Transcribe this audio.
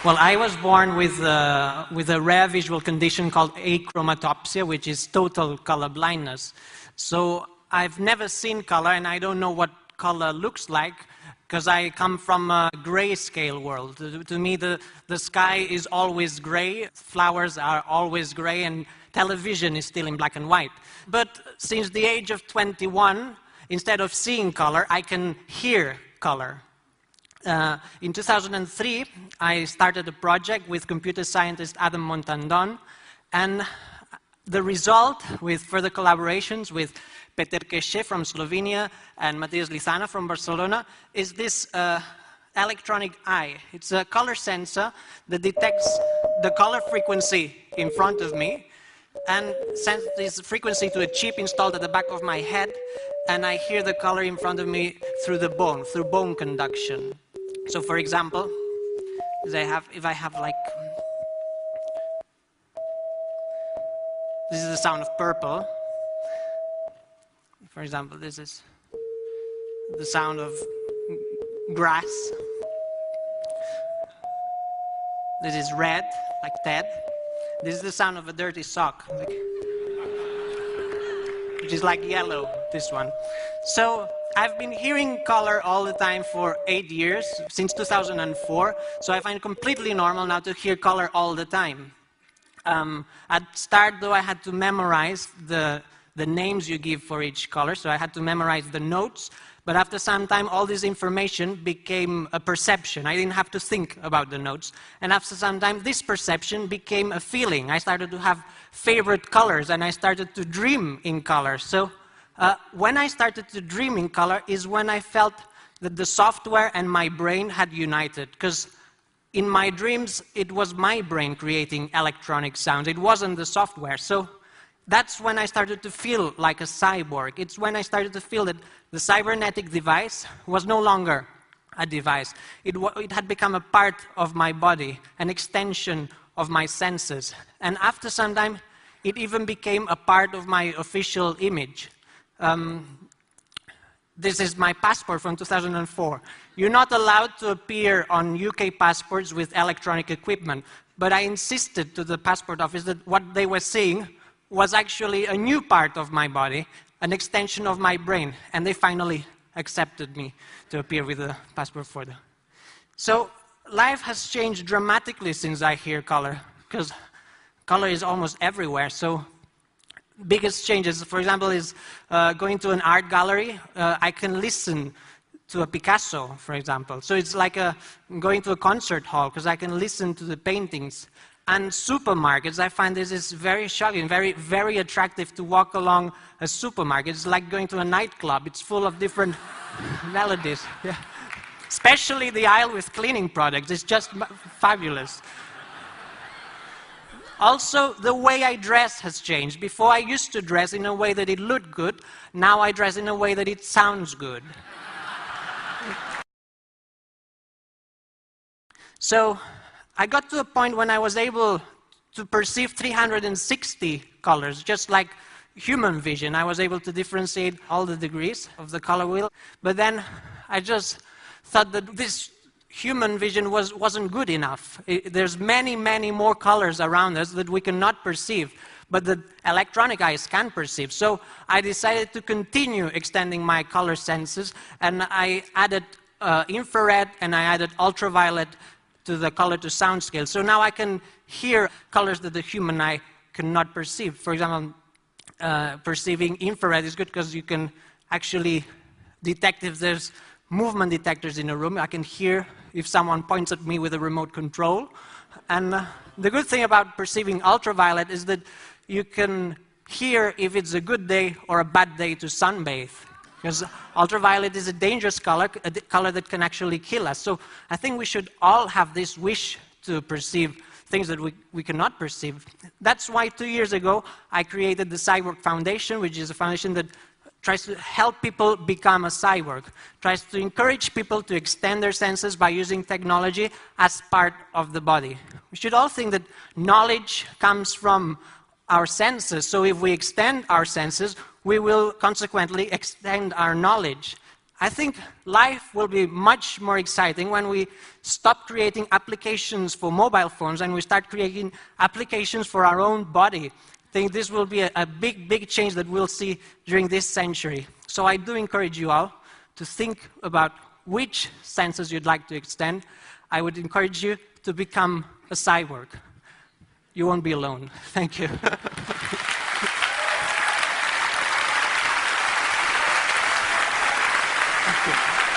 Well, I was born with a rare visual condition called achromatopsia, which is total color blindness. So I've never seen color, and I don't know what color looks like, because I come from a grayscale world. To me, the sky is always gray, flowers are always gray, and television is still in black and white. But since the age of 21, instead of seeing color, I can hear color. In 2003, I started a project with computer scientist Adam Montandon, and the result, with further collaborations with Peter Queixe from Slovenia and Matías Lizana from Barcelona, is this electronic eye. It's a color sensor that detects the color frequency in front of me and sends this frequency to a chip installed at the back of my head, and I hear the color in front of me through the bone, through bone conduction. So, for example, if I have like, this is the sound of purple. For example, this is the sound of grass. This is red, like Ted. This is the sound of a dirty sock, which is like yellow, this one. So I've been hearing color all the time for 8 years, since 2004, so I find it completely normal now to hear color all the time. At start, though, I had to memorize the names you give for each color, so I had to memorize the notes, but after some time, all this information became a perception. I didn't have to think about the notes, and after some time, this perception became a feeling. I started to have favorite colors, and I started to dream in color. So when I started to dream in color is when I felt that the software and my brain had united, because in my dreams, it was my brain creating electronic sounds. It wasn't the software. So that's when I started to feel like a cyborg. It's when I started to feel that the cybernetic device was no longer a device. It had become a part of my body, an extension of my senses. And after some time, it even became a part of my official image. This is my passport from 2004. You're not allowed to appear on UK passports with electronic equipment, but I insisted to the passport office that what they were seeing was actually a new part of my body, an extension of my brain, and they finally accepted me to appear with a passport for them. So life has changed dramatically since I hear color, because color is almost everywhere. So biggest changes, for example, is going to an art gallery. I can listen to a Picasso, for example. So it's like going to a concert hall, because I can listen to the paintings. And supermarkets, I find this is very shocking, very, very attractive to walk along a supermarket. It's like going to a nightclub. It's full of different melodies. Yeah. Especially the aisle with cleaning products. It's just fabulous. Also, the way I dress has changed. Before, I used to dress in a way that it looked good. Now I dress in a way that it sounds good. So I got to a point when I was able to perceive 360 colors, just like human vision. I was able to differentiate all the degrees of the color wheel. But then I just thought that this human vision wasn't good enough. There's many, many more colors around us that we cannot perceive, but the electronic eyes can perceive. So I decided to continue extending my color senses, and I added infrared and I added ultraviolet to the color to sound scale. So now I can hear colors that the human eye cannot perceive. For example, perceiving infrared is good because you can actually detect if there's movement detectors in a room. I can hear if someone points at me with a remote control. And the good thing about perceiving ultraviolet is that you can hear if it's a good day or a bad day to sunbathe. Because ultraviolet is a dangerous color, a color that can actually kill us. So I think we should all have this wish to perceive things that we cannot perceive. That's why 2 years ago I created the Cyborg Foundation, which is a foundation that tries to help people become a cyborg, tries to encourage people to extend their senses by using technology as part of the body. We should all think that knowledge comes from our senses, so if we extend our senses, we will consequently extend our knowledge. I think life will be much more exciting when we stop creating applications for mobile phones and we start creating applications for our own body. I think this will be a big, big change that we'll see during this century. So I do encourage you all to think about which senses you'd like to extend. I would encourage you to become a cyborg. You won't be alone. Thank you.